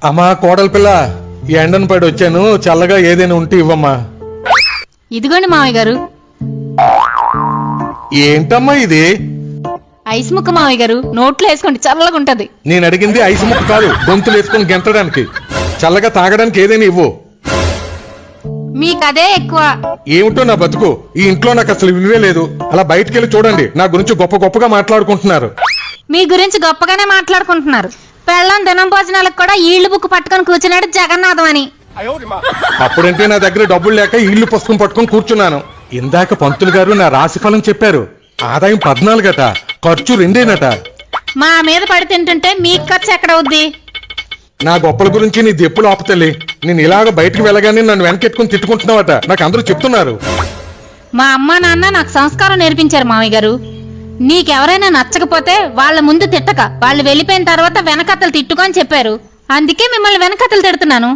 అమ్మా కోడలి పిల్ల, ఈ ఎండను పడి వచ్చాను, చల్లగా ఏదైనా ఉంటే ఇవ్వమ్మా. ఇదిగోండి మావయ్య గారు. ఏంటమ్మా ఇది? ఐస్ ముక్క మావయ్య గారు, నోట్లో వేసుకోండి, చల్లగా ఉంటది. నేను అడిగింది ఐసు ముక్క కాదు, గొంతులు వేసుకుని గెంతడానికి. చల్లగా తాగడానికి ఏదైనా ఇవ్వు. మీకదే ఎక్కువ. ఏమిటో నా బతుకు, ఈ ఇంట్లో నాకు అసలు విలువే లేదు. అలా బయటికి వెళ్ళి చూడండి, నా గురించి గొప్ప గొప్పగా మాట్లాడుకుంటున్నారు. మీ గురించి గొప్పగానే మాట్లాడుకుంటున్నారు. పెళ్ళం దినం భోజనాలకు కూడా ఈళ్లు బుక్ పట్టుకొని కూర్చున్నాడు జగన్నాథం అని. అప్పుడంటే నా దగ్గర డబ్బులు లేక ఇల్లు పుస్తకం పట్టుకొని కూర్చున్నాను. ఇందాక పంతులు గారు నా రాశిఫలం చెప్పారు. ఆదాయం 14 ఖర్చు 2 మా మీద పడి తింటుంటే మీకు ఖర్చు ఎక్కడవుద్ది? నా గొప్పల గురించి నీ దెప్పులు ఆపుతల్లి. నేను ఇలాగ బయటకు వెళ్ళగానే నన్ను వెనకెట్టుకుని తిట్టుకుంటున్నావట, నాకు అందరూ చెప్తున్నారు. మా అమ్మా నాన్న నాకు సంస్కారం నేర్పించారు మావయ్య గారు. నీకెవరైనా నచ్చకపోతే వాళ్ళ ముందు తిట్టక, వాళ్ళు వెళ్ళిపోయిన తర్వాత వెనకత్తలు తిట్టుకొని చెప్పారు. అందుకే మిమ్మల్ని వెనకత్తలు తిడుతున్నాను.